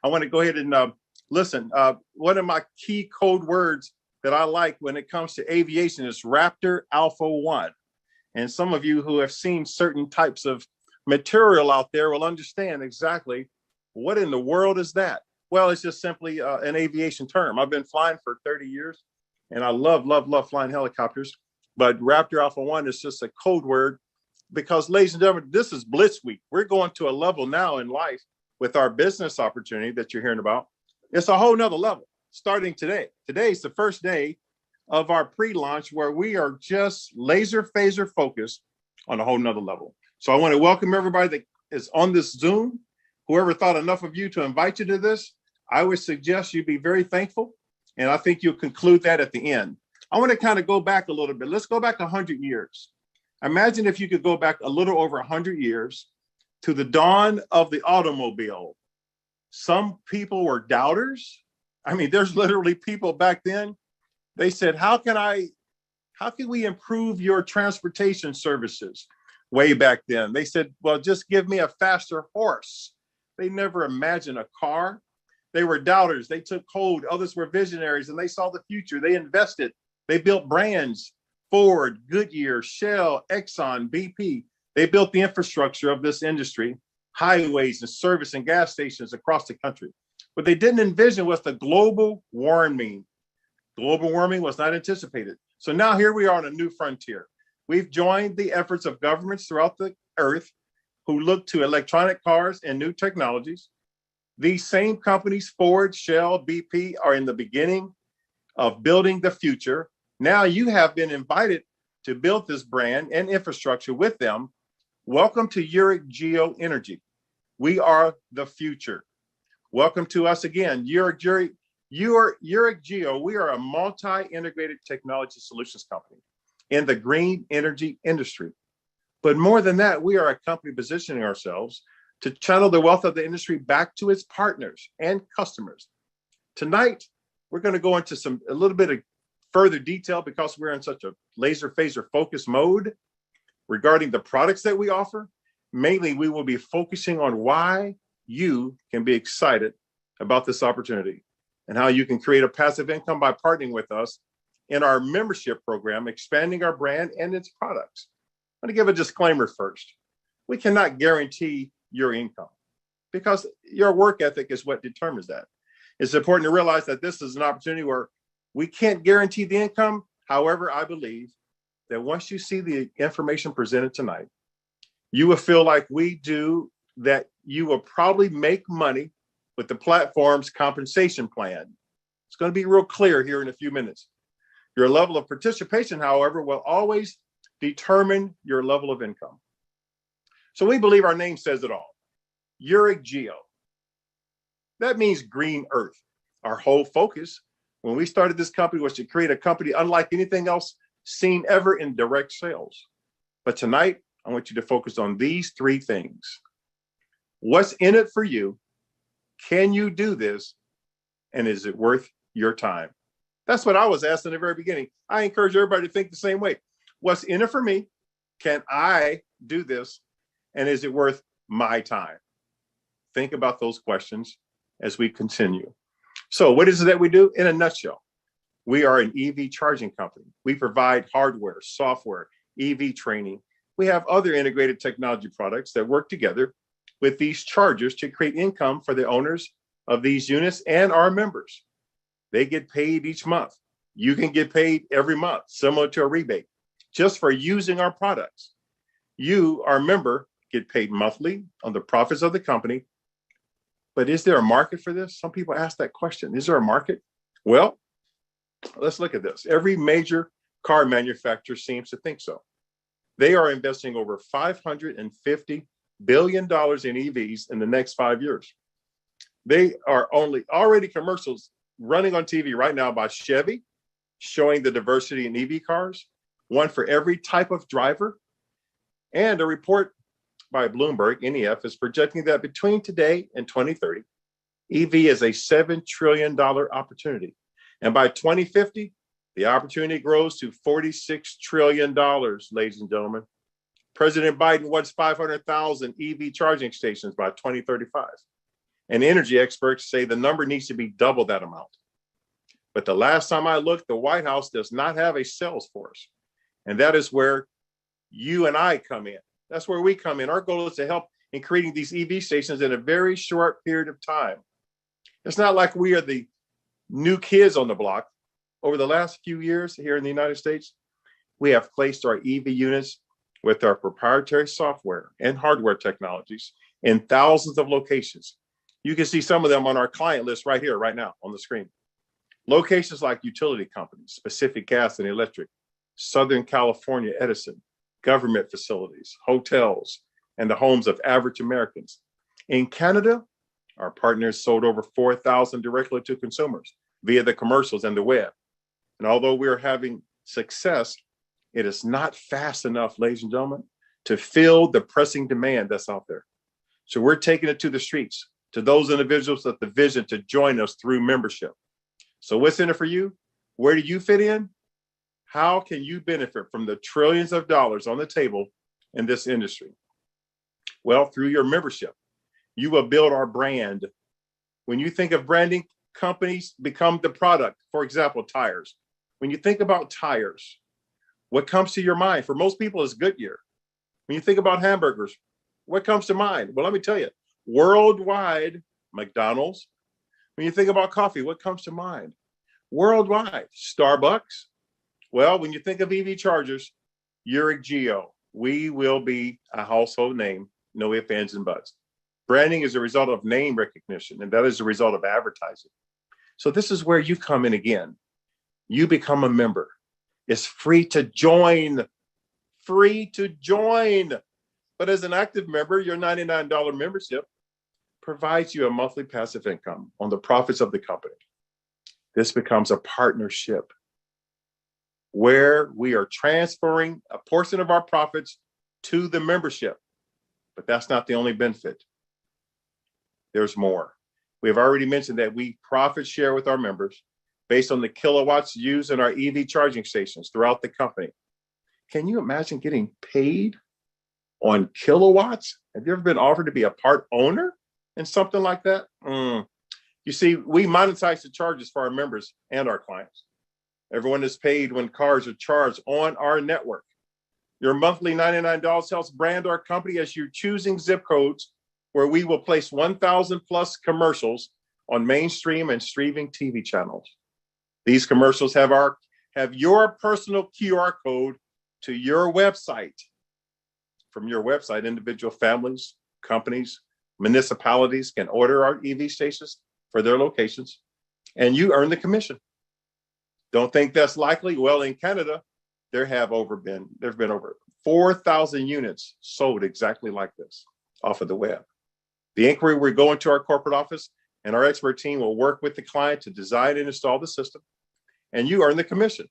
I want to go ahead and listen. One of my key code words that I like when it comes to aviation is Raptor Alpha 1. And some of you who have seen certain types of material out there will understand exactly what in the world is that. Well, it's just simply an aviation term. I've been flying for 30 years and I love flying helicopters. But Raptor Alpha 1 is just a code word because, ladies and gentlemen, this is Blitz Week. We're going to a level now in life with our business opportunity that you're hearing about. It's a whole nother level starting today. Today's the first day of our pre-launch where we are just laser phaser focused on a whole nother level. So I want to welcome everybody that is on this Zoom. Whoever thought enough of you to invite you to this, I would suggest you be very thankful. And I think you'll conclude that at the end. I want to kind of go back a little bit. Let's go back 100 years. Imagine if you could go back a little over 100 years to the dawn of the automobile. Some people were doubters. I mean, there's literally people back then. They said, how can we improve your transportation services? Way back then, they said, well, just give me a faster horse. They never imagined a car. They were doubters. They took hold. Others were visionaries and they saw the future. They invested. They built brands, Ford, Goodyear, Shell, Exxon, BP. They built the infrastructure of this industry, highways and service and gas stations across the country. What they didn't envision was the global warming. Global warming was not anticipated. So now here we are on a new frontier. We've joined the efforts of governments throughout the earth who look to electronic cars and new technologies. These same companies, Ford, Shell, BP, are in the beginning of building the future. Now you have been invited to build this brand and infrastructure with them. Welcome to Yereq Geo Energy. We are the future. Welcome to us again, Yereq Geo. We are a multi-integrated technology solutions company in the green energy industry. But more than that, we are a company positioning ourselves to channel the wealth of the industry back to its partners and customers. Tonight, we're going to go into a little bit of further detail because we're in such a laser phaser focus mode regarding the products that we offer. Mainly, we will be focusing on why you can be excited about this opportunity and how you can create a passive income by partnering with us in our membership program, expanding our brand and its products. I'm going to give a disclaimer first. We cannot guarantee your income because your work ethic is what determines that. It's important to realize that this is an opportunity where we can't guarantee the income. However, I believe that once you see the information presented tonight, you will feel like we do, that you will probably make money with the platform's compensation plan. It's going to be real clear here in a few minutes. Your level of participation, however, will always determine your level of income. So we believe our name says it all. Yereq Geo. That means green earth. Our whole focus when we started this company was to create a company unlike anything else seen ever in direct sales. But tonight, I want you to focus on these three things. What's in it for you? Can you do this? And is it worth your time? That's what I was asked in the very beginning. I encourage everybody to think the same way. What's in it for me? Can I do this? And is it worth my time? Think about those questions as we continue. So what is it that we do? In a nutshell, we are an EV charging company. We provide hardware, software, EV training. We have other integrated technology products that work together with these chargers to create income for the owners of these units and our members. They get paid each month. You can get paid every month, similar to a rebate, just for using our products. You, our member, get paid monthly on the profits of the company. But is there a market for this? Some people ask that question. Is there a market? Well, let's look at this. Every major car manufacturer seems to think so. They are investing over $550 billion in EVs in the next 5 years. They are already commercials running on TV right now by Chevy, showing the diversity in EV cars, one for every type of driver. And a report by Bloomberg, NEF, is projecting that between today and 2030, EV is a $7 trillion opportunity. And by 2050, the opportunity grows to $46 trillion, ladies and gentlemen. President Biden wants 500,000 EV charging stations by 2035. And energy experts say the number needs to be double that amount. But the last time I looked, the White House does not have a sales force. And that is where you and I come in. That's where we come in. Our goal is to help in creating these EV stations in a very short period of time. It's not like we are the new kids on the block. Over the last few years here in the United States, we have placed our EV units with our proprietary software and hardware technologies in thousands of locations. You can see some of them on our client list right here, right now on the screen. Locations like utility companies, Pacific Gas and Electric, Southern California Edison, government facilities, hotels, and the homes of average Americans. In Canada, our partners sold over 4,000 directly to consumers via the commercials and the web. And although we're having success, it is not fast enough, ladies and gentlemen, to fill the pressing demand that's out there. So we're taking it to the streets, to those individuals with the vision to join us through membership. So what's in it for you? Where do you fit in? How can you benefit from the trillions of dollars on the table in this industry? Well, through your membership, you will build our brand. When you think of branding, companies become the product. For example, tires. When you think about tires, what comes to your mind? For most people, is Goodyear. When you think about hamburgers, what comes to mind? Well, let me tell you, worldwide, McDonald's. When you think about coffee, what comes to mind? Worldwide, Starbucks. Well, when you think of EV chargers, Yereq. We will be a household name, no ifs, ands, and buts. Branding is a result of name recognition, and that is a result of advertising. So this is where you come in again. You become a member. It's free to join. Free to join. But as an active member, your $99 membership provides you a monthly passive income on the profits of the company. This becomes a partnership where we are transferring a portion of our profits to the membership. But that's not the only benefit. There's more. We have already mentioned that we profit share with our members based on the kilowatts used in our EV charging stations throughout the company. Can you imagine getting paid on kilowatts? Have you ever been offered to be a part owner in something like that? You see, we monetize the charges for our members and our clients. Everyone is paid when cars are charged on our network. Your monthly $99 helps brand our company as you're choosing zip codes where we will place 1,000 plus commercials on mainstream and streaming TV channels. These commercials have your personal QR code to your website. From your website, individual families, companies, municipalities can order our EV stations for their locations, and you earn the commission. Don't think that's likely? Well, in Canada, there have been over 4,000 units sold exactly like this off of the web. The inquiry will go into our corporate office, and our expert team will work with the client to design and install the system, and you earn the commission.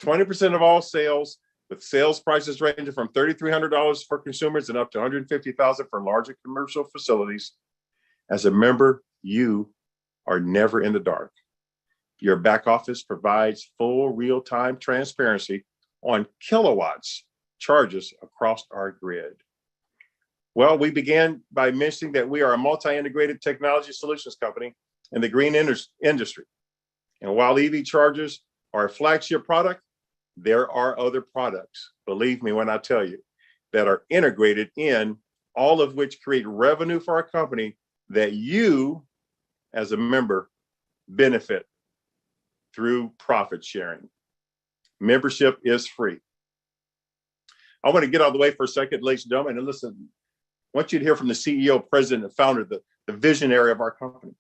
20% of all sales, with sales prices ranging from $3,300 for consumers and up to $150,000 for larger commercial facilities. As a member, you are never in the dark. Your back office provides full real-time transparency on kilowatts charges across our grid. Well, we began by mentioning that we are a multi-integrated technology solutions company in the green industry. And while EV chargers are a flagship product, there are other products, believe me when I tell you, that are integrated in, all of which create revenue for our company that you, as a member, benefit through profit sharing. Membership is free. I want to get out of the way for a second, ladies and gentlemen, and listen. I want you to hear from the CEO, president, and founder, the visionary of our company.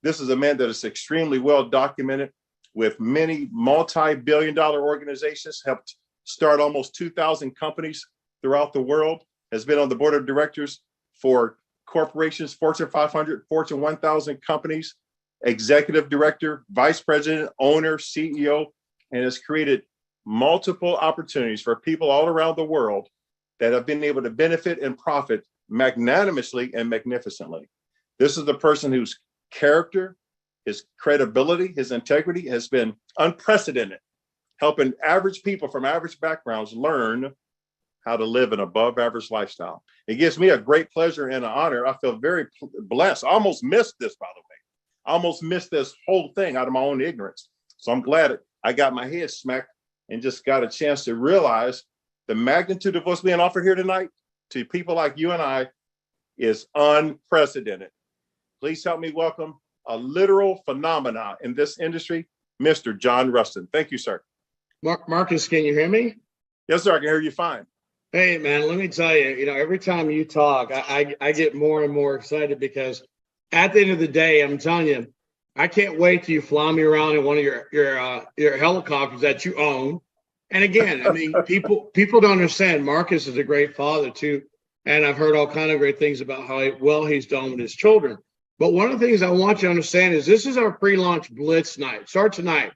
This is a man that is extremely well documented with many multi-billion-dollar organizations, helped start almost 2,000 companies throughout the world, has been on the board of directors for corporations, Fortune 500, Fortune 1,000 companies, executive director, vice president, owner, CEO, and has created multiple opportunities for people all around the world that have been able to benefit and profit magnanimously and magnificently. This is the person whose character, his credibility, his integrity has been unprecedented, helping average people from average backgrounds learn how to live an above average lifestyle. It gives me a great pleasure and an honor. I feel very blessed. I almost missed this, by the way. I almost missed this whole thing out of my own ignorance. So I'm glad I got my head smacked and just got a chance to realize the magnitude of what's being offered here tonight to people like you and I is unprecedented. Please help me welcome a literal phenomenon in this industry, Mr. John Rustin. Thank you, sir. Marcus, can you hear me? Yes, sir. I can hear you fine. Hey, man, let me tell you, every time you talk, I get more and more excited because at the end of the day, I'm telling you, I can't wait till you fly me around in one of your helicopters that you own. And again, I mean, people don't understand. Marcus is a great father too, and I've heard all kind of great things about how well he's done with his children. But one of the things I want you to understand is this is our pre-launch blitz night. Start tonight.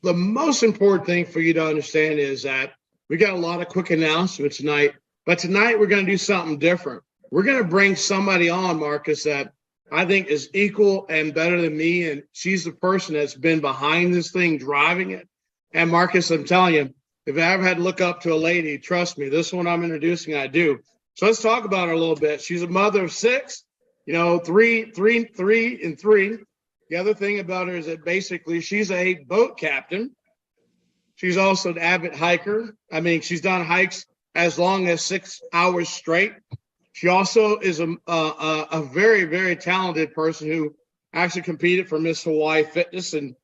The most important thing for you to understand is that we got a lot of quick announcements tonight, but tonight we're going to do something different. We're going to bring somebody on, Marcus, that I think is equal and better than me, and she's the person that's been behind this thing, driving it. And Marcus, I'm telling you, if I ever had to look up to a lady, trust me, this one I'm introducing, I do. So let's talk about her a little bit. She's a mother of 6, three and three. The other thing about her is that basically she's a boat captain. She's also an avid hiker. I mean, she's done hikes as long as 6 hours straight. She also is a very, very talented person who actually competed for Miss Hawaii Fitness and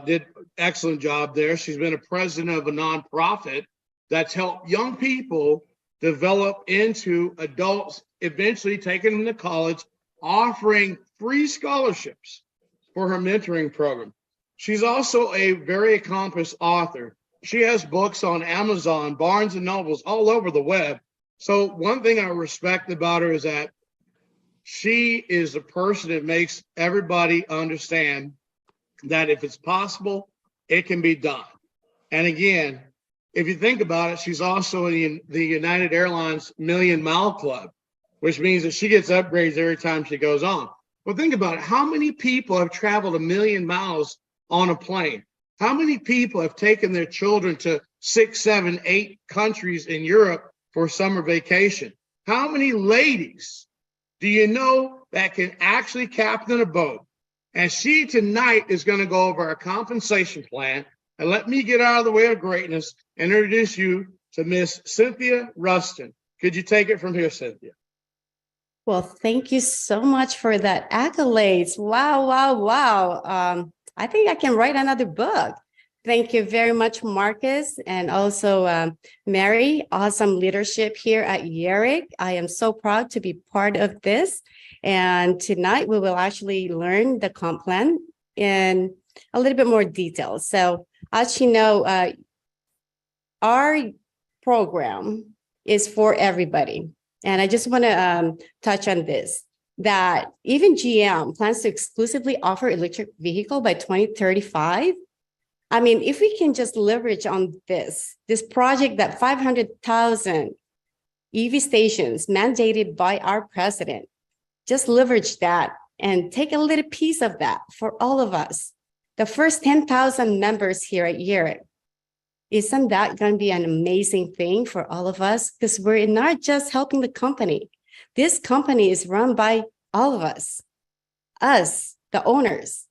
did excellent job there. She's been a president of a nonprofit that's helped young people develop into adults, eventually taking them to college, offering free scholarships for her mentoring program. She's also a very accomplished author. She has books on Amazon, Barnes and Nobles, all over the web. So one thing I respect about her is that she is a person that makes everybody understand that if it's possible, it can be done. And again, if you think about it, she's also in the United Airlines Million Mile Club, which means that she gets upgrades every time she goes on. Well, think about it. How many people have traveled 1 million miles on a plane? How many people have taken their children to 6, 7, 8 countries in Europe for summer vacation? How many ladies do you know that can actually captain a boat? And she tonight is going to go over our compensation plan. And let me get out of the way of greatness and introduce you to Miss Cynthia Rustin. Could you take it from here, Cynthia? Well, thank you so much for that accolades. Wow, wow, wow. I think I can write another book. Thank you very much, Marcus, and also Mary. Awesome leadership here at Yereq. I am so proud to be part of this. And tonight we will actually learn the comp plan in a little bit more detail. So as you know, our program is for everybody. And I just want to touch on this, that even GM plans to exclusively offer electric vehicle by 2035. I mean, if we can just leverage on this project that 500,000 EV stations mandated by our president, just leverage that and take a little piece of that for all of us. The first 10,000 members here at Yereq, isn't that going to be an amazing thing for all of us? Because we're not just helping the company. This company is run by all of us, the owners,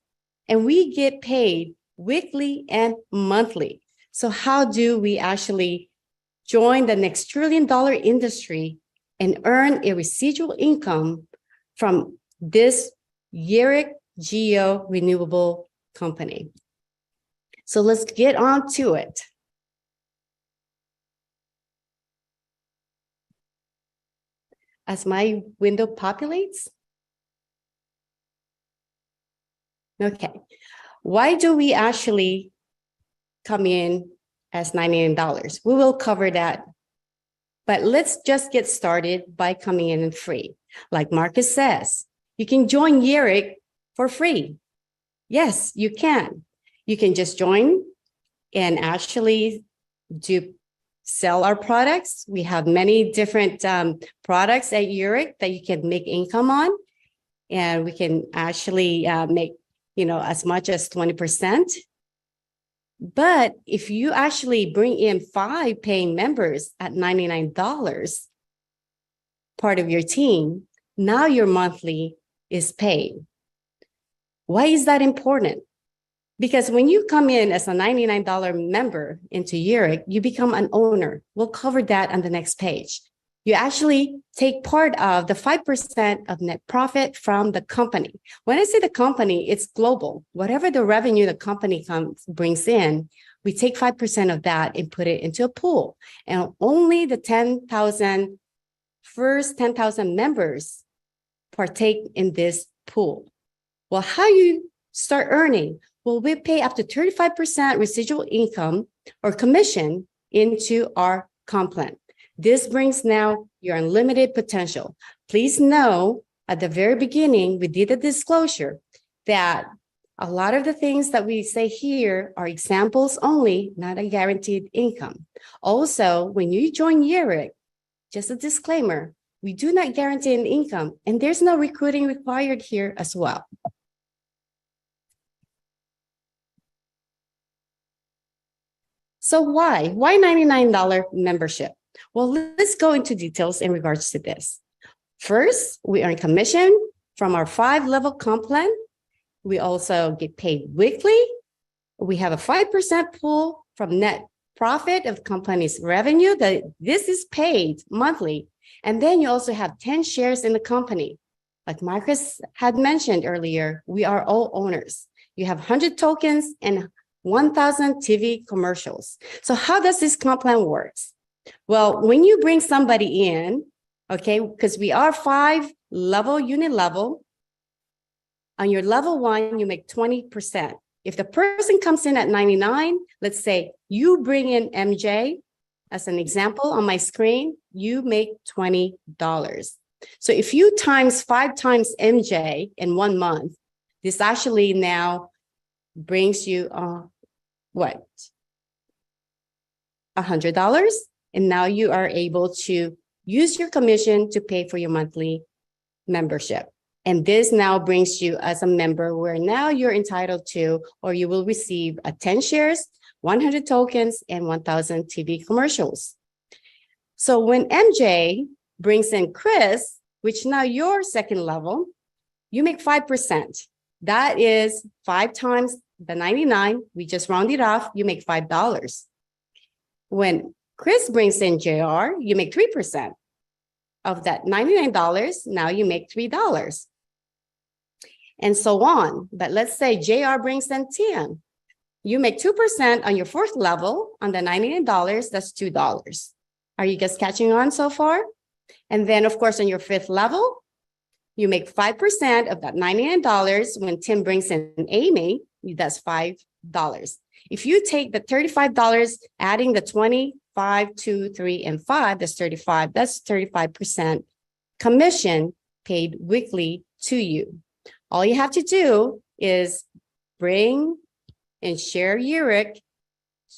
and we get paid weekly and monthly. So how do we actually join the next $1 trillion industry and earn a residual income from this Yereq Geo renewable company? So let's get on to it. As my window populates. Okay, why do we actually come in as $99? We will cover that. But let's just get started by coming in free. Like Marcus says, you can join Yereq for free. Yes, you can. You can just join and actually sell our products. We have many different products at Yereq that you can make income on. And we can actually make, as much as 20%. But if you actually bring in 5 paying members at $99, part of your team, now your monthly is paid. Why is that important? Because when you come in as a $99 member into Yereq, you become an owner. We'll cover that on the next page. You actually take part of the 5% of net profit from the company. When I say the company, it's global. Whatever the revenue the company brings in, we take 5% of that and put it into a pool. And only the first 10,000 members partake in this pool. Well, how you start earning? Well, we pay up to 35% residual income or commission into our comp plan. This brings now your unlimited potential. Please know at the very beginning, we did a disclosure that a lot of the things that we say here are examples only, not a guaranteed income. Also, when you join Yereq, just a disclaimer, we do not guarantee an income, and there's no recruiting required here as well. So why $99 membership? Well, let's go into details in regards to this. First, we earn commission from our 5-level comp plan. We also get paid weekly. We have a 5% pool from net profit of company's revenue that this is paid monthly. And then you also have 10 shares in the company. Like Marcus had mentioned earlier, we are all owners. You have 100 tokens and 1,000 TV commercials. So how does this comp plan work? Well, when you bring somebody in, okay, because we are 5-level unit level, on your level 1, you make 20%. If the person comes in at 99, let's say you bring in MJ as an example on my screen, you make $20. So if you times 5 times MJ in 1 month, this actually now brings you what? $100. And now you are able to use your commission to pay for your monthly membership. And this now brings you as a member where now you're entitled to, or you will receive 10 shares, 100 tokens, and 1,000 TV commercials. So when MJ brings in Chris, which now you're second level, you make 5%. That is 5 times the 99. We just rounded off, you make $5. When Chris brings in JR, you make 3%. Of that $99, now you make $3. And so on. But let's say JR brings in 10. You make 2% on your 4th level. On the $99, that's $2. Are you guys catching on so far? And then, of course, on your 5th level, you make 5% of that $99. When Tim brings in Amy, that's $5. If you take the $35, adding the 20, 5, 2, 3, and 5, that's 35. That's 35% commission paid weekly to you. All you have to do is bring and share Yereq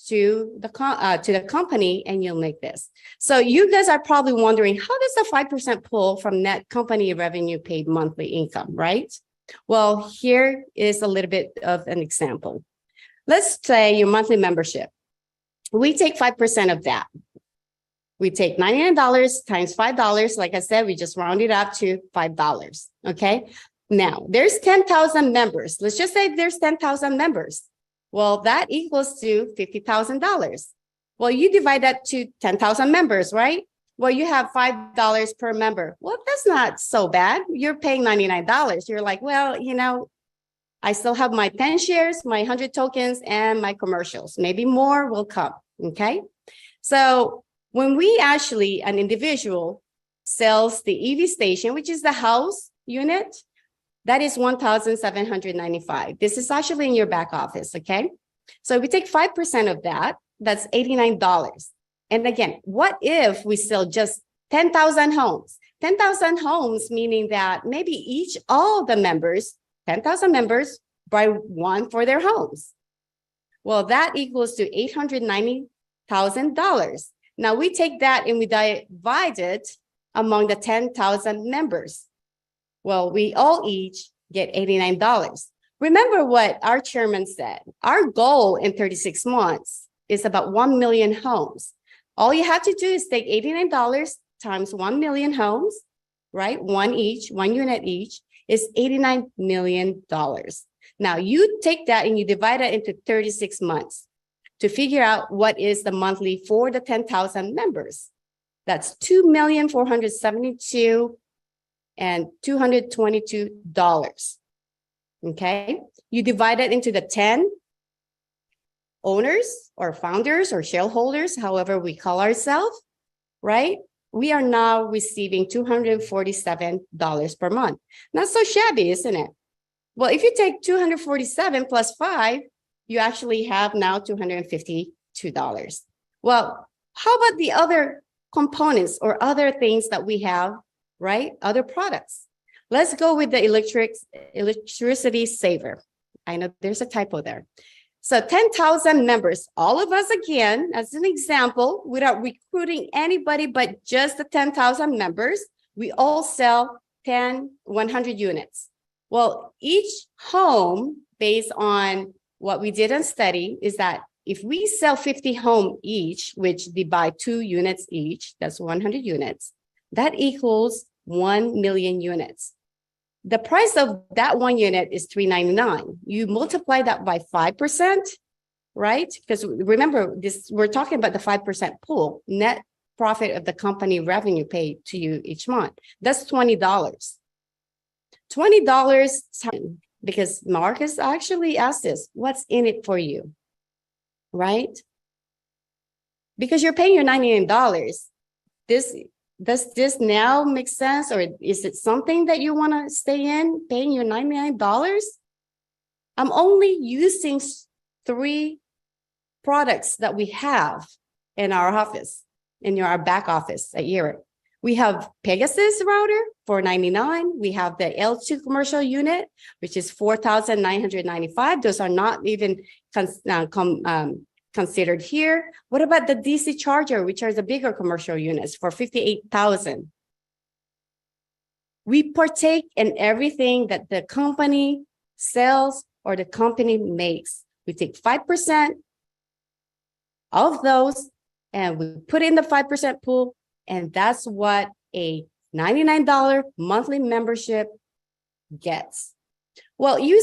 to the company, and you'll make this. So you guys are probably wondering, how does the 5% pull from net company revenue paid monthly income, right? Well, here is a little bit of an example. Let's say your monthly membership. We take 5% of that. We take $99 times $5. Like I said, we just round it up to $5. Okay. Now there's 10,000 members. Let's just say there's 10,000 members. Well, that equals to $50,000. Well, you divide that to 10,000 members, right? Well, you have $5 per member. Well, that's not so bad. You're paying $99. You're like, well, you know, I still have my 10 shares, my 100 tokens, and my commercials. Maybe more will come, okay? So when we actually, an individual sells the EV station, which is the house unit, that is $1,795. This is actually in your back office, okay? So we take 5% of that, that's $89. And again, what if we sell just 10,000 homes? 10,000 homes, meaning that maybe all the members, 10,000 members, buy one for their homes. Well, that equals to $890,000. Now we take that and we divide it among the 10,000 members. Well, we all each get $89. Remember what our chairman said. Our goal in 36 months is about 1 million homes. All you have to do is take $89 times 1 million homes, right? One unit each is $89 million. Now you take that and you divide it into 36 months to figure out what is the monthly for the 10,000 members. That's $2,472 and $222. Okay, you divide it into the 10 owners or founders or shareholders, however we call ourselves, right? We are now receiving $247 per month. Not so shabby, isn't it? Well, if you take 247 plus 5, you actually have now $252. Well, how about the other components or other things that we have, right? Other products. Let's go with the electricity saver. I know there's a typo there. So 10,000 members, all of us again, as an example, without recruiting anybody but just the 10,000 members, we all sell 100 units. Well, each home, based on what we did in study, is that if we sell 50 homes each, which they buy 2 units each, that's 100 units, that equals 1 million units. The price of that 1 unit is $399. You multiply that by 5%, right? Because remember, we're talking about the 5% pool, net profit of the company revenue paid to you each month. That's $20. $20, because Marcus actually asked this, what's in it for you, right? Because you're paying your $99. Does this now make sense, or is it something that you want to stay in, paying your $99? I'm only using 3 products that we have in our office, in our back office at Yereq. We have Pegasus router for $99. We have the L2 commercial unit, which is $4,995. Those are not even considered here. What about the DC charger, which are the bigger commercial units for $58,000? We partake in everything that the company sells or the company makes. We take 5% of those and we put in the 5% pool, and that's what a $99 monthly membership gets. Well, you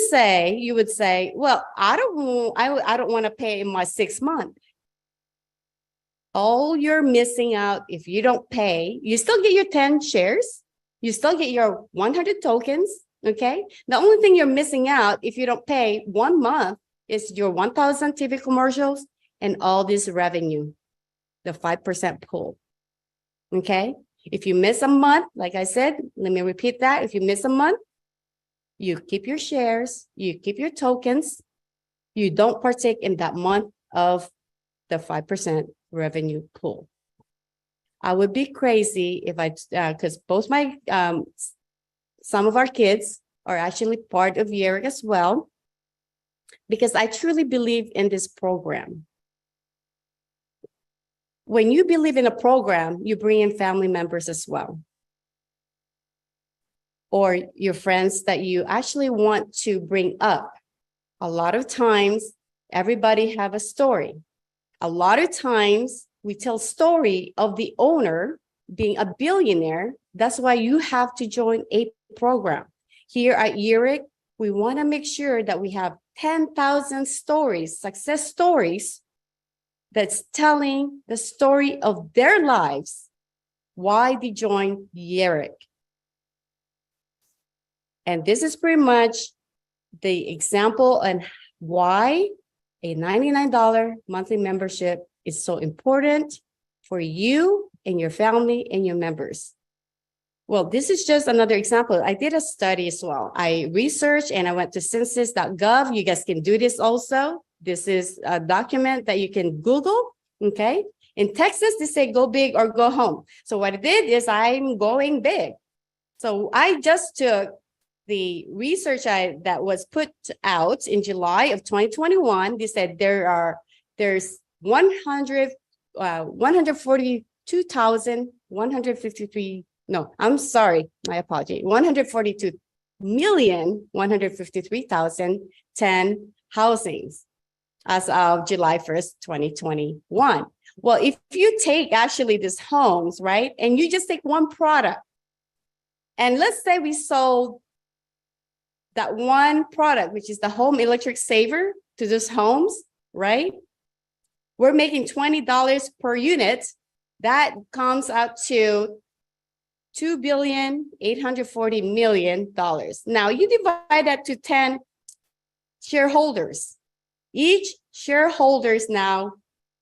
would say, well, I don't want to pay in my 6 month. All you're missing out if you don't pay, you still get your 10 shares, you still get your 100 tokens, okay? The only thing you're missing out if you don't pay 1 month is your 1,000 TV commercials and all this revenue, the 5% pool, okay? If you miss a month, like I said, let me repeat that. If you miss a month, you keep your shares, you keep your tokens, you don't partake in that month of the 5% revenue pool. I would be crazy if because both my, some of our kids are actually part of Yereq as well, because I truly believe in this program. When you believe in a program, you bring in family members as well, or your friends that you actually want to bring up. A lot of times, everybody have a story. A lot of times, we tell story of the owner being a billionaire. That's why you have to join a program. Here at Yereq, we want to make sure that we have 10,000 stories, success stories, that's telling the story of their lives, why they joined Yereq. And this is pretty much the example and why a $99 monthly membership is so important for you and your family and your members. Well, this is just another example. I did a study as well. I researched and I went to census.gov. You guys can do this also. This is a document that you can Google, okay? In Texas, they say go big or go home. So what I did is I'm going big. So I just took the research that was put out in July of 2021. They said there's 142,153, no, I'm sorry, my apology, 142 153,010 housings as of July 1st, 2021. Well, if you take actually these homes, right, and you just take one product, and let's say we sold that one product, which is the home electric saver to those homes, right? We're making $20 per unit. That comes out to $2,840,000,000. Now you divide that to 10 shareholders. Each shareholders now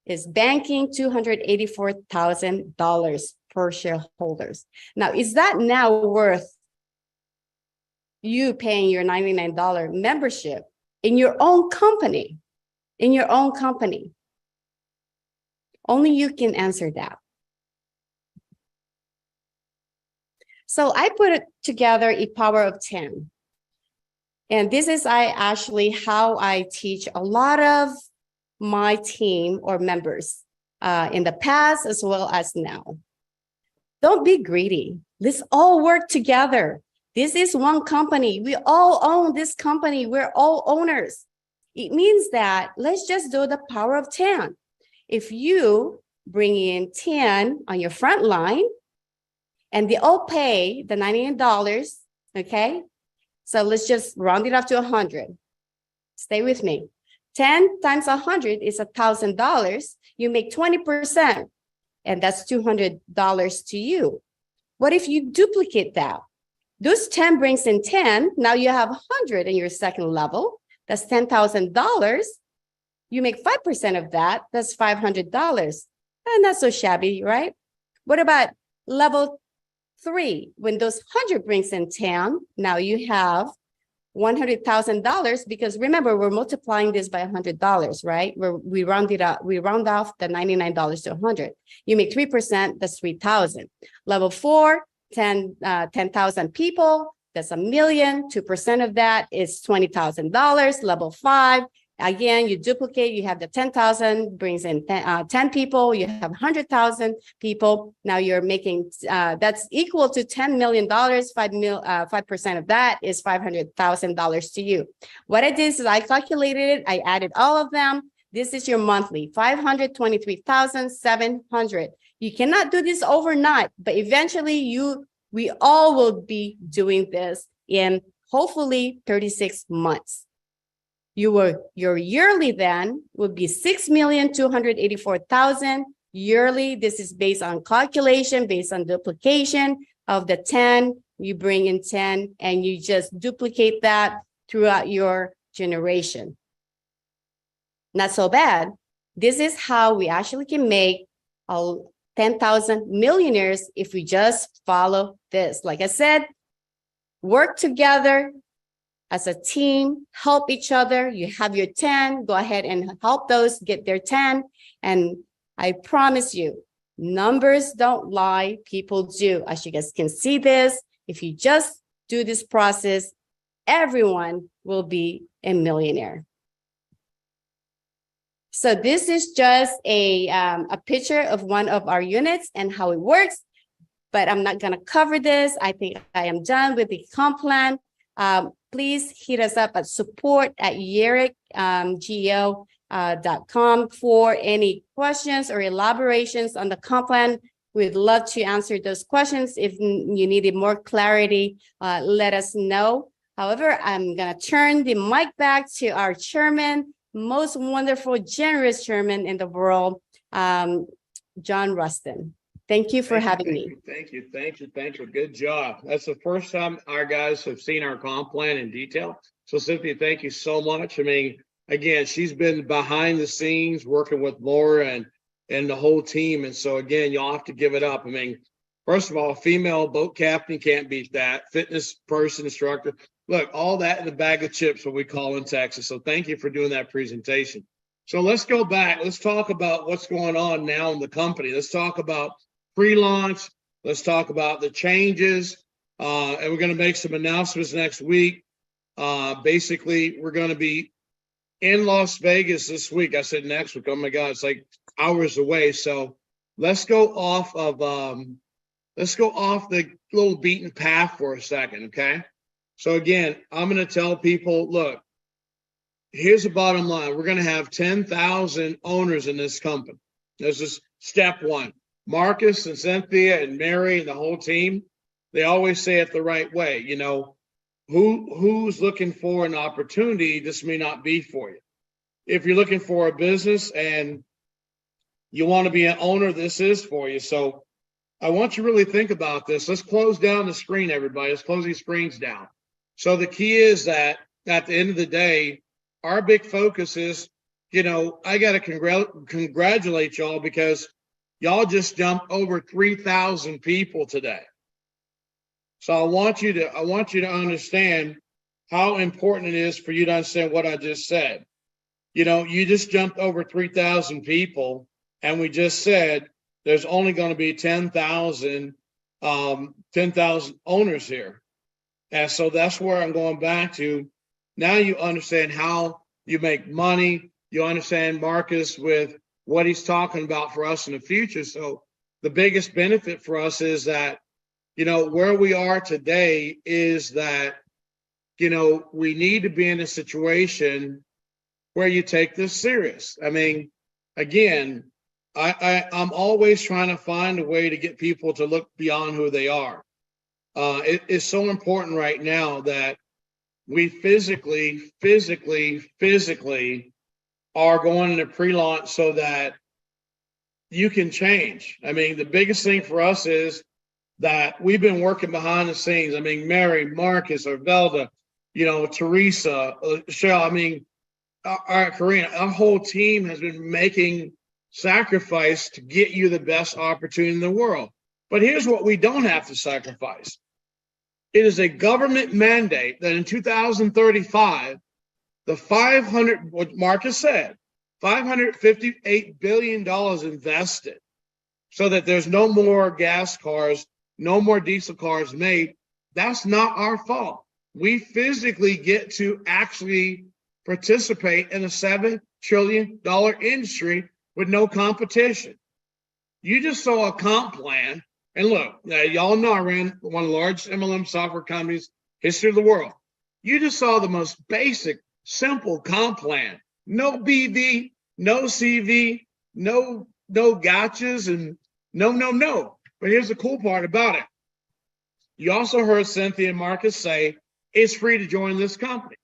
is banking $284,000 per shareholders. Now, is that now worth you paying your $99 membership in your own company? In your own company? Only you can answer that. So I put it together a power of 10. And this is how I teach a lot of my team or members in the past as well as now. Don't be greedy. Let's all work together. This is one company. We all own this company. We're all owners. It means that let's just do the power of 10. If you bring in 10 on your front line and they all pay the $99, okay? So let's just round it up to 100. Stay with me. 10 times 100 is $1,000. You make 20%, and that's $200 to you. What if you duplicate that? Those 10 brings in 10. Now you have 100 in your second level. That's $10,000. You make 5% of that. That's $500. And not so shabby, right? What about level 3? When those 100 brings in 10, now you have $100,000, because remember, we're multiplying this by $100, right? We round it up, we round off the $99 to 100. You make 3%, that's 3,000. Level 4, 10,000 people, that's $1 million. 2% of that is $20,000. Level 5, again, you duplicate, you have the 10,000, brings in 10 people, you have 100,000 people. Now you're making, that's equal to $10 million. 5% of that is $500,000 to you. What I did is I calculated it, I added all of them. This is your monthly, $523,700. You cannot do this overnight, but eventually we all will be doing this in hopefully 36 months. Your yearly then would be $6,284,000 yearly. This is based on calculation, based on duplication of the 10. You bring in 10 and you just duplicate that throughout your generation. Not so bad. This is how we actually can make 10,000 millionaires if we just follow this. Like I said, work together as a team, help each other. You have your 10, go ahead and help those get their 10. And I promise you, numbers don't lie, people do. As you guys can see this, if you just do this process, everyone will be a millionaire. So this is just a picture of one of our units and how it works, but I'm not gonna cover this. I think I am done with the comp plan. Please hit us up at support@yereq.com for any questions or elaborations on the comp plan. We'd love to answer those questions. If you needed more clarity, let us know. However, I'm gonna turn the mic back to our chairman, most wonderful, generous chairman in the world, John Rustin. Thank you for having me. Thank you. Good job. That's the first time our guys have seen our comp plan in detail. So Cynthia, thank you so much. I mean, again, she's been behind the scenes working with Laura and the whole team. And so again, you'll have to give it up. I mean, first of all, female boat captain, can't beat that. Fitness person, instructor. Look, all that in a bag of chips, what we call in Texas. So thank you for doing that presentation. So let's go back. Let's talk about what's going on now in the company. Let's talk about pre-launch. Let's talk about the changes. And we're going to make some announcements next week. Basically, we're going to be in Las Vegas this week. I said next week. Oh my God, it's like hours away. So let's go off of the little beaten path for a second, okay? So again, I'm going to tell people, look, here's the bottom line. We're going to have 10,000 owners in this company. This is step one. Marcus and Cynthia and Mary and the whole team, they always say it the right way. You know, who's looking for an opportunity, this may not be for you. If you're looking for a business and you want to be an owner, this is for you. So I want you to really think about this. Let's close down the screen, everybody. Let's close these screens down. So the key is that at the end of the day, our big focus is, you know, I got to congratulate y'all because y'all just jumped over 3,000 people today. So I want you to understand how important it is for you to understand what I just said. You know, you just jumped over 3,000 people, and we just said there's only going to be 10,000 owners here. And so that's where I'm going back to. Now you understand how you make money. You understand Marcus with what he's talking about for us in the future. So the biggest benefit for us is that, you know, where we are today is that, you know, we need to be in a situation where you take this serious. I mean, again, I'm always trying to find a way to get people to look beyond who they are. It is so important right now that we physically are going into pre-launch so that you can change. I mean, the biggest thing for us is that we've been working behind the scenes. I mean, Mary, Marcus, Arvelda, you know, Teresa, Michelle, I mean, our Karina, our whole team has been making sacrifice to get you the best opportunity in the world. But here's what we don't have to sacrifice. It is a government mandate that in 2035, what Marcus said, $558 billion invested so that there's no more gas cars, no more diesel cars made. That's not our fault. We physically get to actually participate in a $7 trillion industry with no competition. You just saw a comp plan. And look, y'all know I ran one of the largest MLM software companies, history of the world. You just saw the most basic, simple comp plan. No BV, no CV, no gotchas, and no. But here's the cool part about it. You also heard Cynthia and Marcus say it's free to join this company.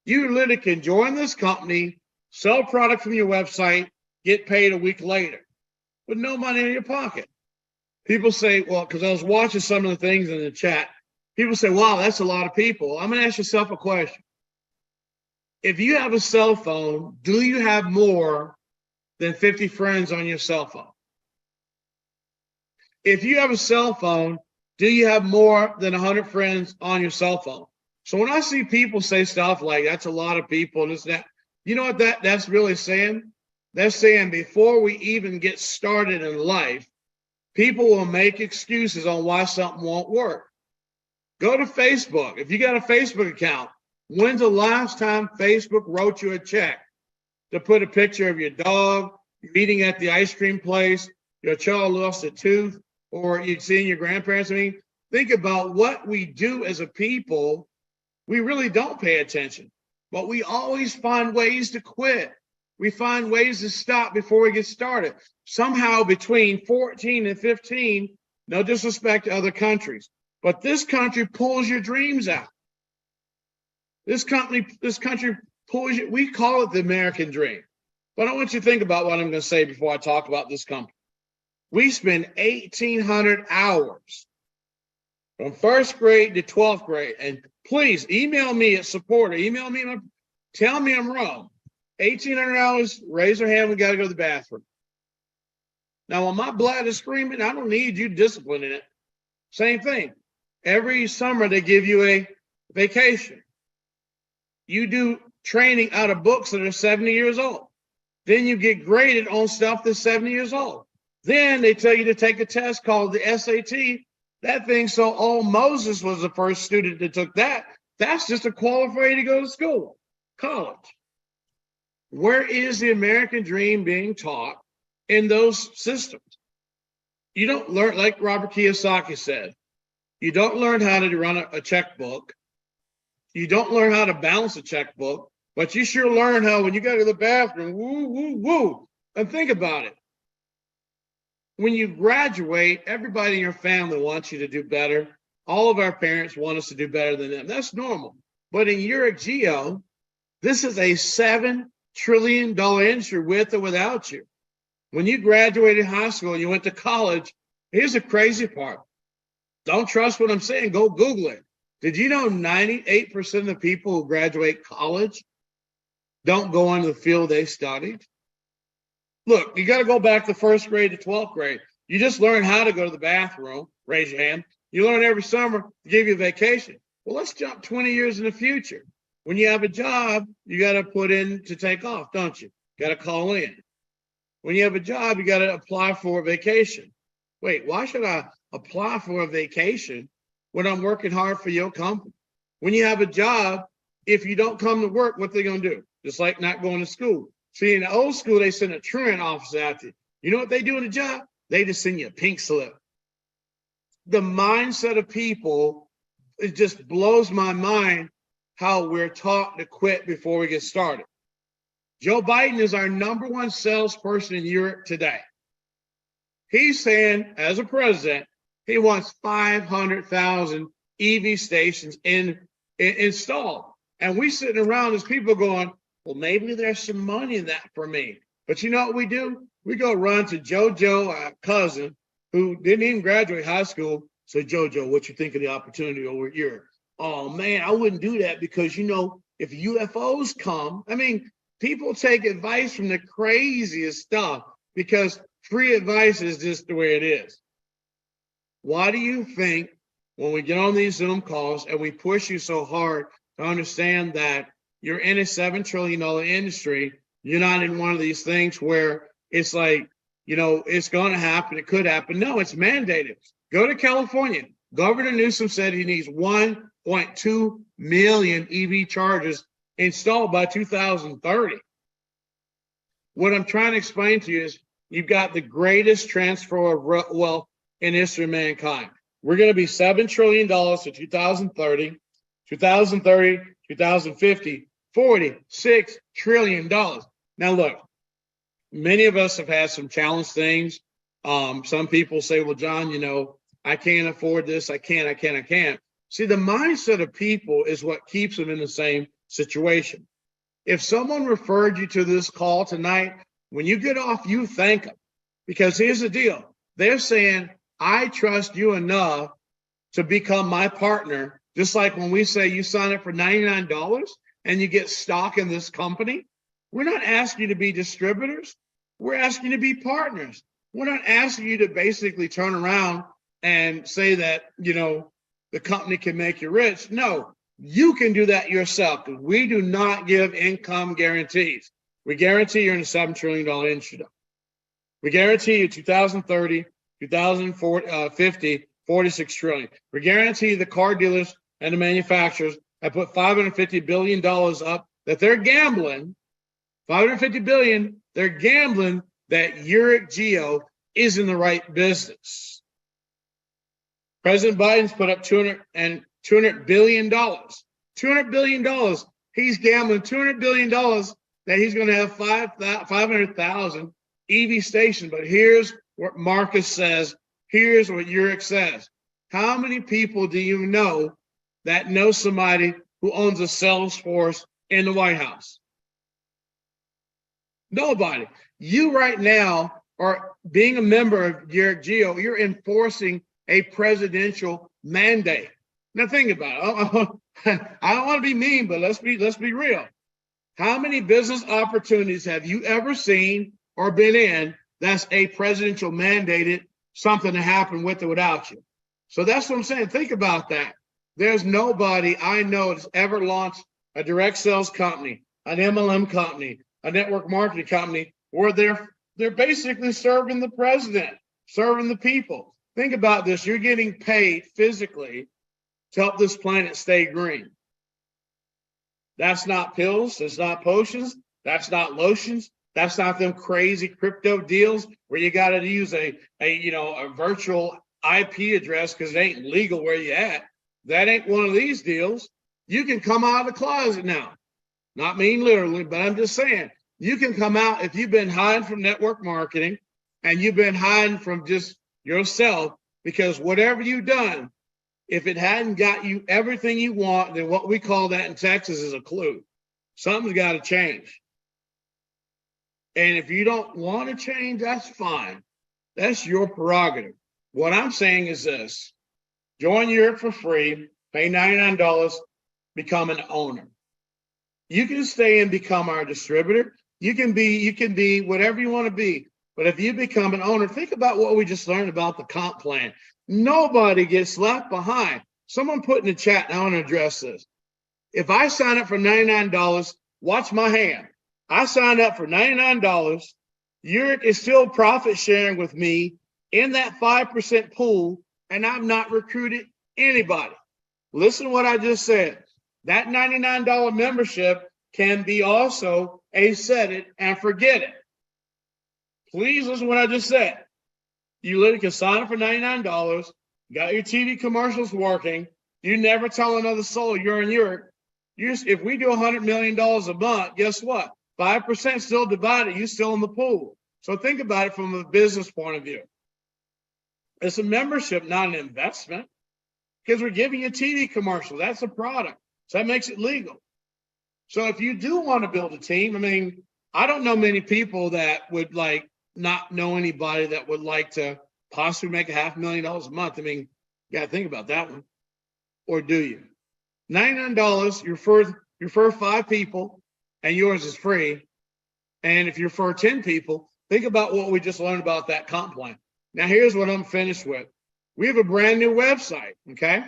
You literally can join this company, sell product from your website, get paid a week later with no money in your pocket. People say, well, because I was watching some of the things in the chat, people say, wow, that's a lot of people. I'm going to ask yourself a question. If you have a cell phone, do you have more than 50 friends on your cell phone? If you have a cell phone, do you have more than 100 friends on your cell phone? So when I see people say stuff like that's a lot of people, and this, that, you know what that's really saying? They're saying before we even get started in life, people will make excuses on why something won't work. Go to Facebook. If you got a Facebook account, when's the last time Facebook wrote you a check to put a picture of your dog, you're eating at the ice cream place, your child lost a tooth, or you're seeing your grandparents? I mean, think about what we do as a people. We really don't pay attention, but we always find ways to quit. We find ways to stop before we get started. Somehow between 14 and 15, no disrespect to other countries, but this country pulls your dreams out. This country pulls you, we call it the American dream. But I want you to think about what I'm going to say before I talk about this company. We spend 1,800 hours from first grade to 12th grade. And please email me at support or email me, tell me I'm wrong. 1,800 hours, raise your hand, we got to go to the bathroom. Now, when my blood is screaming, I don't need you disciplining it. Same thing. Every summer, they give you a vacation. You do training out of books that are 70 years old. Then you get graded on stuff that's 70 years old. Then they tell you to take a test called the SAT. That thing so old, Moses was the first student that took that. That's just a qualifier to go to school, college. Where is the American dream being taught in those systems? You don't learn, like Robert Kiyosaki said, you don't learn how to run a checkbook. You don't learn how to balance a checkbook, but you sure learn how when you go to the bathroom, woo, woo, woo. And think about it. When you graduate, everybody in your family wants you to do better. All of our parents want us to do better than them. That's normal. But in Yereq Geo, this is a $7 trillion industry with or without you. When you graduated high school and you went to college, here's the crazy part. Don't trust what I'm saying. Go Google it. Did you know 98% of the people who graduate college don't go into the field they studied? Look, you got to go back to first grade to 12th grade. You just learn how to go to the bathroom. Raise your hand. You learn every summer to give you a vacation. Well, let's jump 20 years in the future. When you have a job, you got to put in to take off, don't you? Got to call in. When you have a job, you got to apply for a vacation. Wait, why should I apply for a vacation when I'm working hard for your company? When you have a job, if you don't come to work, what they going to do? Just like not going to school. See, in the old school, they send a truant officer out there. You know what they do in the job? They just send you a pink slip. The mindset of people, it just blows my mind how we're taught to quit before we get started. Joe Biden is our #1 salesperson in Europe today. He's saying, as a president, he wants 500,000 EV stations installed. And we sitting around as people going, well, maybe there's some money in that for me. But you know what we do? We go run to JoJo, our cousin, who didn't even graduate high school. Say, JoJo, what you think of the opportunity over here? Oh, man, I wouldn't do that because, you know, if UFOs come, I mean, people take advice from the craziest stuff because free advice is just the way it is. Why do you think when we get on these Zoom calls and we push you so hard to understand that you're in a $7 trillion industry, you're not in one of these things where it's like, you know, it's going to happen, it could happen. No, it's mandated. Go to California. Governor Newsom said he needs 1.2 million EV chargers installed by 2030. What I'm trying to explain to you is you've got the greatest transfer of wealth in history of mankind. We're going to be $7 trillion to 2030, 2050, $46 trillion. Now, look, many of us have had some challenge things. Some people say, well, John, you know, I can't afford this. I can't. See, the mindset of people is what keeps them in the same situation. If someone referred you to this call tonight, when you get off, you thank them. Because here's the deal. They're saying, I trust you enough to become my partner. Just like when we say you sign up for $99 and you get stock in this company, we're not asking you to be distributors. We're asking you to be partners. We're not asking you to basically turn around and say that, you know, the company can make you rich. No, you can do that yourself because we do not give income guarantees. We guarantee you're in a $7 trillion industry. We guarantee you 2030, 2050, $46 trillion. We guarantee the car dealers and the manufacturers have put $550 billion up that they're gambling. $550 billion, they're gambling that Yereq Geo is in the right business. President Biden's put up $200 billion. $200 billion. He's gambling $200 billion that he's going to have 500,000 EV stations. But here's what Marcus says. Here's what Yereq says. How many people do you know that know somebody who owns a sales force in the White House? Nobody. You right now are being a member of Yereq Geo. You're enforcing a presidential mandate. Now think about it. I don't want to be mean, but let's be real. How many business opportunities have you ever seen or been in that's a presidential mandated something to happen with or without you? So that's what I'm saying. Think about that. There's nobody I know that's ever launched a direct sales company, an MLM company, a network marketing company where they're basically serving the president, serving the people. Think about this. You're getting paid physically to help this planet stay green. That's not pills. That's not potions. That's not lotions. That's not them crazy crypto deals where you got to use a virtual IP address because it ain't legal where you at. That ain't one of these deals. You can come out of the closet now. Not mean literally, but I'm just saying, you can come out if you've been hiding from network marketing and you've been hiding from just yourself, because whatever you've done, if it hadn't got you everything you want, then what we call that in Texas is a clue. Something's got to change. And if you don't want to change, that's fine. That's your prerogative. What I'm saying is this: join Yereq for free, pay $99, become an owner. You can stay and become our distributor. You can be whatever you want to be. But if you become an owner, think about what we just learned about the comp plan. Nobody gets left behind. Someone put in the chat, and I want to address this. If I sign up for $99, watch my hand. I signed up for $99. Yereq is still profit sharing with me in that 5% pool, and I've not recruited anybody. Listen to what I just said. That $99 membership can be also a set it and forget it. Please listen to what I just said. You literally can sign up for $99, got your TV commercials working. You never tell another soul you're in Yereq. If we do $100 million a month, guess what? 5% still divided, you still in the pool. So think about it from a business point of view. It's a membership, not an investment, because we're giving you a TV commercial. That's a product. So that makes it legal. So if you do want to build a team, I mean, I don't know many people that would like not know anybody that would like to possibly make $500,000 a month. I mean, you got to think about that one. Or do you? $99, you refer 5 people, and yours is free. And if you refer 10 people, think about what we just learned about that comp plan. Now, here's what I'm finished with. We have a brand new website, okay?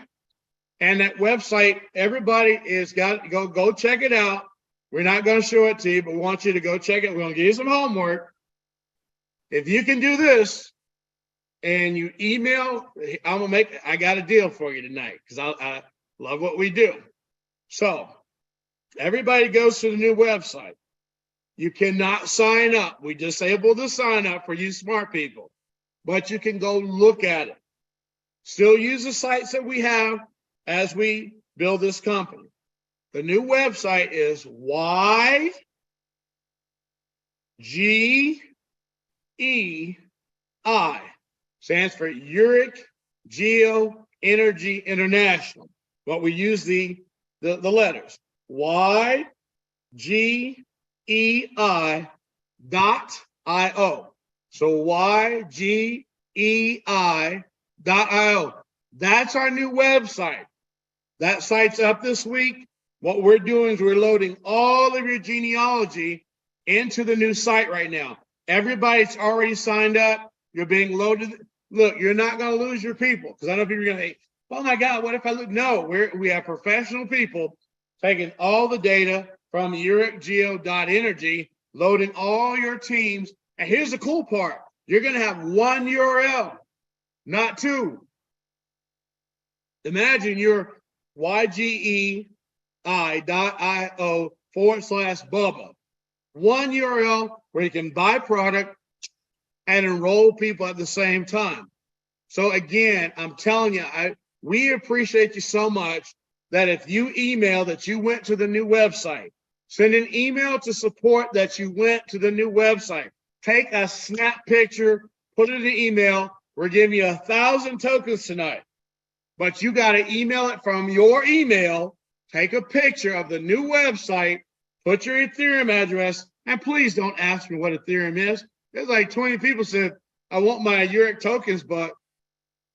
And that website, everybody is got go check it out. We're not going to show it to you, but we want you to go check it. We're going to give you some homework. If you can do this and you email, I got a deal for you tonight because I love what we do. So everybody goes to the new website. You cannot sign up. We disabled the sign up for you smart people, but you can go look at it. Still use the sites that we have as we build this company. The new website is YGEI, stands for Yereq Geo Energy International. But we use the letters YGEI.io. So YGEI.io. That's our new website. That site's up this week. What we're doing is we're loading all of your genealogy into the new site right now. Everybody's already signed up. You're being loaded. Look, you're not going to lose your people, because I know people are going to say, oh my God, what if I lose? No, we have professional people taking all the data from YereqGeo.energy, loading all your teams. And here's the cool part. You're going to have one URL, not 2. Imagine your YGEI.io/Bubba. One URL where you can buy product and enroll people at the same time. So again, I'm telling you, we appreciate you so much that if you email that you went to the new website, send an email to support that you went to the new website. Take a snap picture, put it in the email. We're giving you 1,000 tokens tonight. But you got to email it from your email, take a picture of the new website, put your Ethereum address, and please don't ask me what Ethereum is. There's like 20 people said, I want my Yereq tokens, but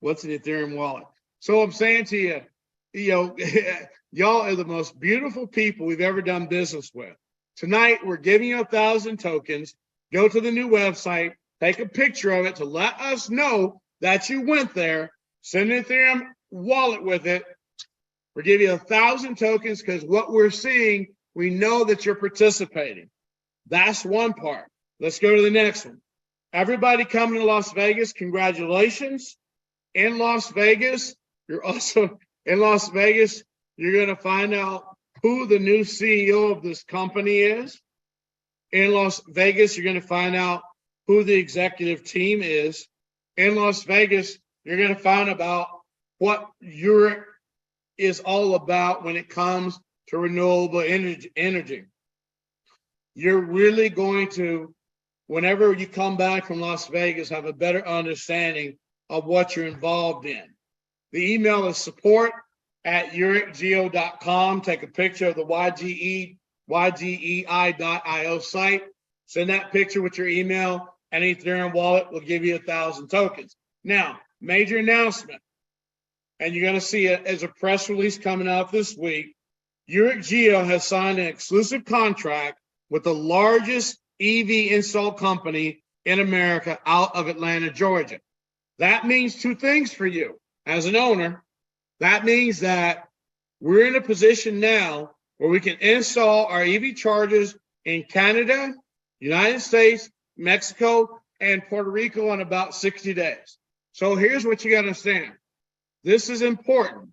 what's an Ethereum wallet? So I'm saying to you, y'all are the most beautiful people we've ever done business with. Tonight, we're giving you 1,000 tokens. Go to the new website, take a picture of it to let us know that you went there, send an Ethereum wallet with it. We're giving you 1,000 tokens because what we're seeing, we know that you're participating. That's one part. Let's go to the next one. Everybody coming to Las Vegas, congratulations. In Las Vegas, you're going to find out who the new CEO of this company is. In Las Vegas, you're going to find out who the executive team is. In Las Vegas, you're going to find about what Yereq is all about when it comes to renewable energy. You're really going to, whenever you come back from Las Vegas, have a better understanding of what you're involved in. The email is support@yereqgeo.com. Take a picture of the ygei.io site. Send that picture with your email, and Ethereum wallet will give you 1,000 tokens. Now, major announcement, and you're going to see it as a press release coming out this week. Yereq Geo has signed an exclusive contract with the largest EV install company in America out of Atlanta, Georgia. That means two things for you as an owner. That means that we're in a position now where we can install our EV chargers in Canada, United States, Mexico, and Puerto Rico in about 60 days. So here's what you got to understand. This is important.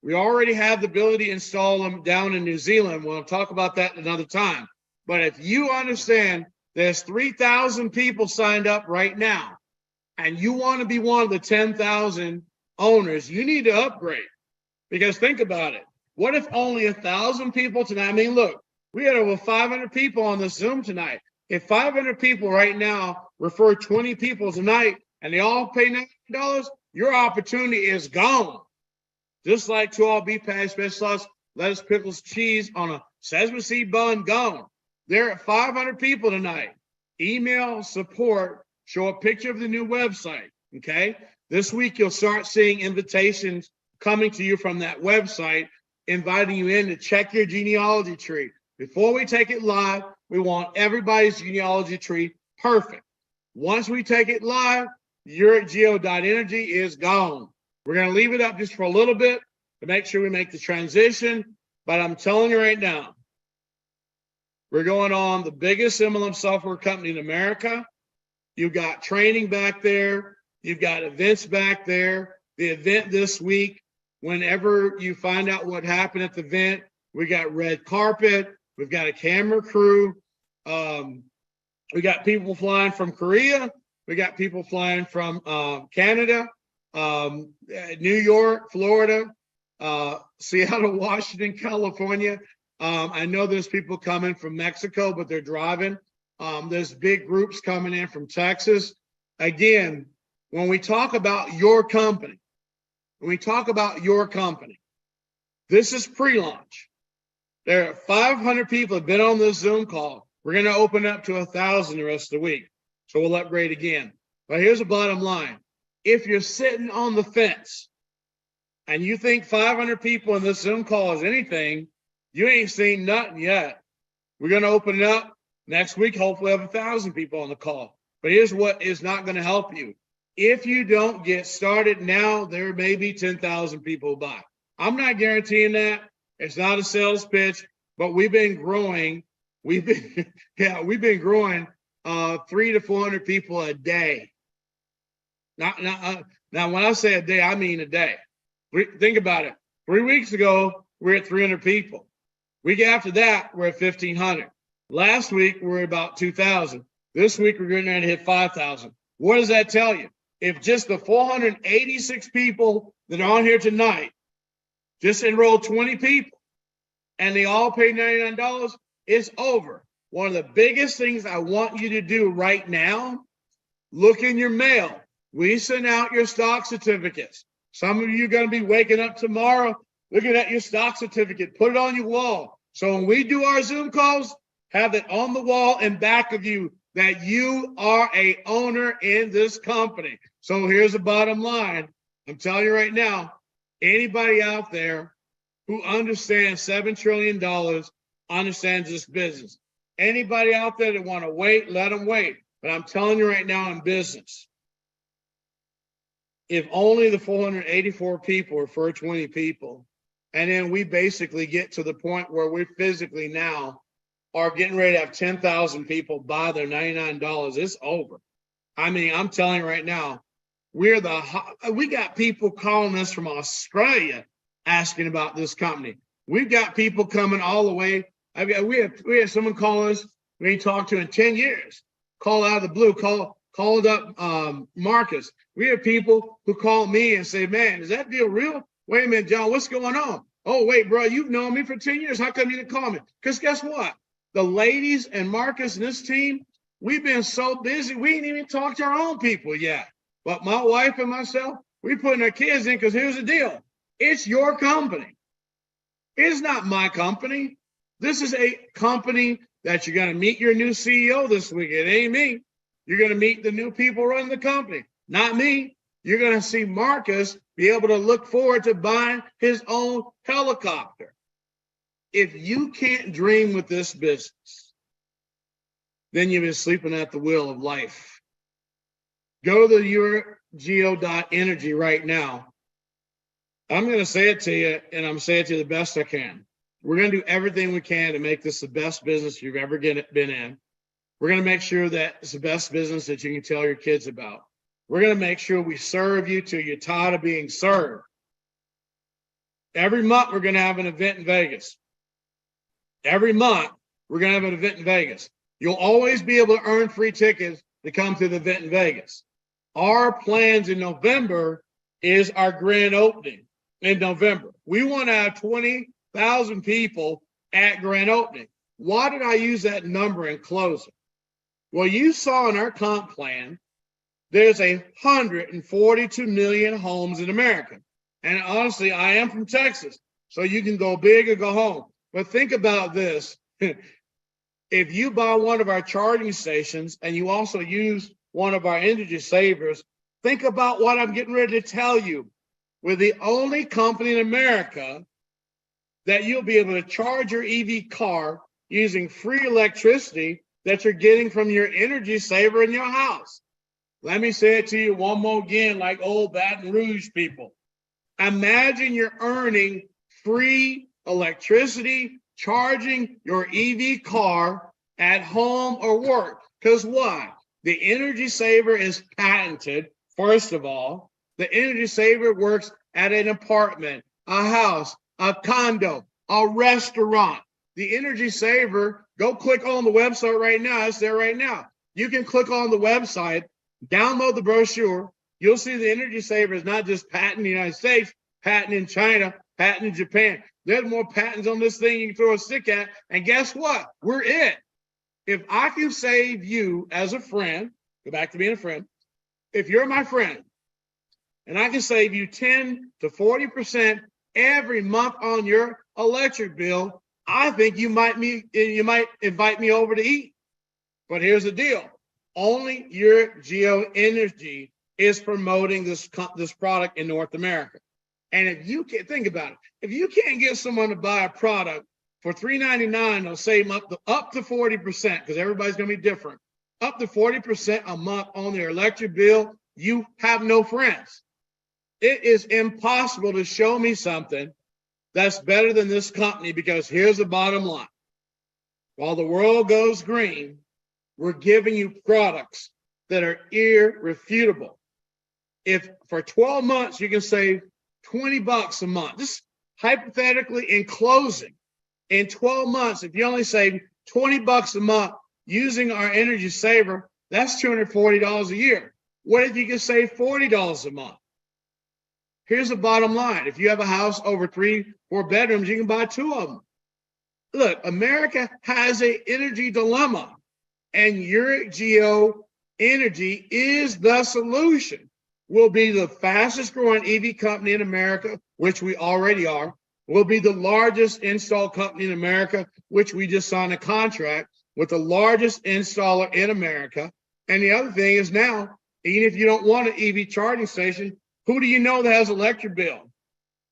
We already have the ability to install them down in New Zealand. We'll talk about that another time. But if you understand there's 3,000 people signed up right now, and you want to be one of the 10,000 owners, you need to upgrade. Because think about it. What if only 1,000 people tonight? I mean, look, we had over 500 people on the Zoom tonight. If 500 people right now refer 20 people tonight and they all pay $90, your opportunity is gone. Just like 2 all beef patty, special sauce, lettuce, pickles, cheese on a sesame seed bun, gone. There are 500 people tonight. Email support, show a picture of the new website, okay? This week, you'll start seeing invitations coming to you from that website, inviting you in to check your genealogy tree. Before we take it live, we want everybody's genealogy tree perfect. Once we take it live, yereqgeo.energy is gone. We're going to leave it up just for a little bit to make sure we make the transition. But I'm telling you right now, we're going on the biggest MLM software company in America. You've got training back there. You've got events back there. The event this week, whenever you find out what happened at the event, we got red carpet. We've got a camera crew. We got people flying from Korea. We got people flying from Canada, New York, Florida, Seattle, Washington, California. I know there's people coming from Mexico, but they're driving. There's big groups coming in from Texas. Again, when we talk about your company, this is pre-launch. There are 500 people have been on this Zoom call. We're going to open up to 1,000 the rest of the week. So we'll upgrade again. But here's the bottom line. If you're sitting on the fence and you think 500 people in this Zoom call is anything, you ain't seen nothing yet. We're going to open it up next week. Hopefully have 1,000 people on the call. But here's what is not going to help you. If you don't get started now, there may be 10,000 people buy. I'm not guaranteeing that. It's not a sales pitch, but we've been growing. We've been growing 300 to 400 people a day. Now, when I say a day, I mean a day. Think about it. 3 weeks ago, we're at 300 people. Week after that, we're at 1,500. Last week, we're at about 2,000. This week, we're going to hit 5,000. What does that tell you? If just the 486 people that are on here tonight just enrolled 20 people and they all pay $99, it's over. One of the biggest things I want you to do right now, look in your mail. We send out your stock certificates. Some of you are going to be waking up tomorrow looking at your stock certificate. Put it on your wall. So when we do our Zoom calls, have it on the wall and back of you that you are a owner in this company. So here's the bottom line. I'm telling you right now, anybody out there who understands $7 trillion understands this business. Anybody out there that want to wait, let them wait. But I'm telling you right now in business, if only the 484 people refer 20 people, and then we basically get to the point where we physically now are getting ready to have 10,000 people buy their $99, it's over. I mean, I'm telling you right now, we got people calling us from Australia asking about this company. We've got people coming all the way. We had someone call us we ain't talked to in 10 years. Call out of the blue, called up Marcus. We have people who call me and say, man, is that deal real? Wait a minute, John, what's going on? Oh, wait, bro, you've known me for 10 years. How come you didn't call me? Because guess what? The ladies and Marcus and this team, we've been so busy, we ain't even talked to our own people yet. But my wife and myself, we putting our kids in because here's the deal. It's your company. It's not my company. This is a company that you're going to meet your new CEO this week. It ain't me. You're going to meet the new people running the company, not me. You're going to see Marcus be able to look forward to buying his own helicopter. If you can't dream with this business, then you've been sleeping at the wheel of life. Go to yereq.energy right now. I'm going to say it to you, and I'm saying it to you the best I can. We're going to do everything we can to make this the best business you've ever been in. We're going to make sure that it's the best business that you can tell your kids about. We're going to make sure we serve you till you're tired of being served. Every month, we're going to have an event in Vegas. Every month, we're going to have an event in Vegas. You'll always be able to earn free tickets to come to the event in Vegas. Our plans in November is our grand opening in November. We want to have 20,000 people at grand opening. Why did I use that number in closing? Well, you saw in our comp plan, there's 142 million homes in America. And honestly, I am from Texas, so you can go big or go home. But think about this. If you buy one of our charging stations and you also use one of our energy savers, think about what I'm getting ready to tell you. We're the only company in America that you'll be able to charge your EV car using free electricity that you're getting from your energy saver in your house. Let me say it to you one more again, like old Baton Rouge people. Imagine you're earning free electricity charging your EV car at home or work. Because why? The energy saver is patented, first of all. The energy saver works at an apartment, a house, a condo, a restaurant. The energy saver, go click on the website right now. It's there right now. You can click on the website, download the brochure. You'll see the energy saver is not just patent in the United States, patent in China, patent in Japan. There's more patents on this thing you can throw a stick at. And guess what? We're it. If I can save you as a friend, go back to being a friend. If you're my friend and I can save you 10 to 40% every month on your electric bill, I think you might invite me over to eat. But here's the deal. Only Yereq Energy is promoting this product in North America. And if you can't, think about it, if you can't get someone to buy a product for $3.99, they'll save them up to 40%, because everybody's going to be different, up to 40% a month on their electric bill, you have no friends. It is impossible to show me something that's better than this company, because here's the bottom line. While the world goes green, we're giving you products that are irrefutable. If for 12 months you can save $20 a month, just hypothetically in closing, in 12 months, if you only save $20 a month using our energy saver, that's $240 a year. What if you can save $40 a month? Here's the bottom line. If you have a house over 3-4 bedrooms, you can buy 2 of them. Look, America has an energy dilemma, and Yereq Energy is the solution. We'll be the fastest growing EV company in America, which we already are. We'll be the largest install company in America, which we just signed a contract with the largest installer in America. And the other thing is now, even if you don't want an EV charging station, who do you know that has electric bill?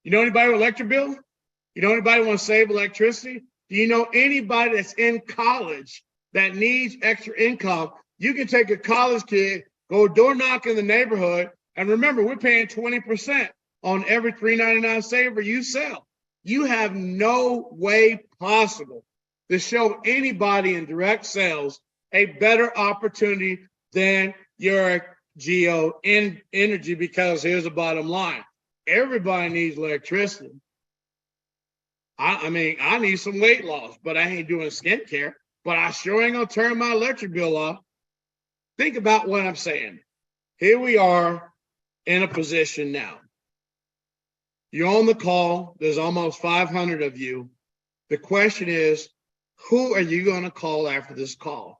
You know anybody with electric bill? You know anybody who wants to save electricity? Do you know anybody that's in college that needs extra income? You can take a college kid, go door knock in the neighborhood, and remember, we're paying 20% on every $3.99 saver you sell. You have no way possible to show anybody in direct sales a better opportunity than your Energy, because here's the bottom line. Everybody needs electricity. I mean, I need some weight loss, but I ain't doing skincare, but I sure ain't gonna turn my electric bill off. Think about what I'm saying. Here we are in a position now. You're on the call. There's almost 500 of you. The question is, who are you going to call after this call?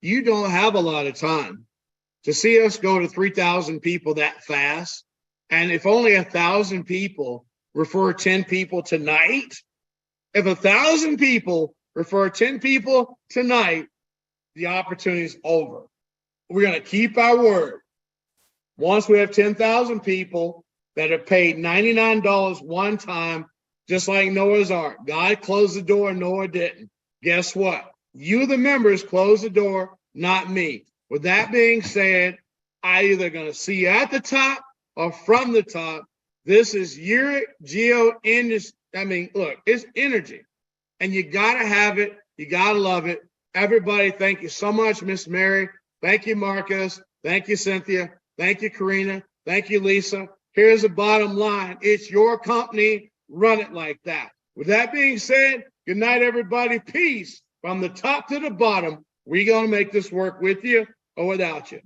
You don't have a lot of time to see us go to 3,000 people that fast. And if only 1,000 people refer 10 people tonight, if 1,000 people refer 10 people tonight, the opportunity is over. We're going to keep our word. Once we have 10,000 people that have paid $99 one time, just like Noah's Ark, God closed the door, Noah didn't. Guess what? You, the members, close the door, not me. With that being said, I either going to see you at the top or from the top. This is Yereq Geo Industry. I mean, look, it's energy, and you got to have it. You got to love it. Everybody, thank you so much, Miss Mary. Thank you, Marcus. Thank you, Cynthia. Thank you, Karina. Thank you, Lisa. Here's the bottom line. It's your company. Run it like that. With that being said, good night, everybody. Peace from the top to the bottom. We're going to make this work with you or without you.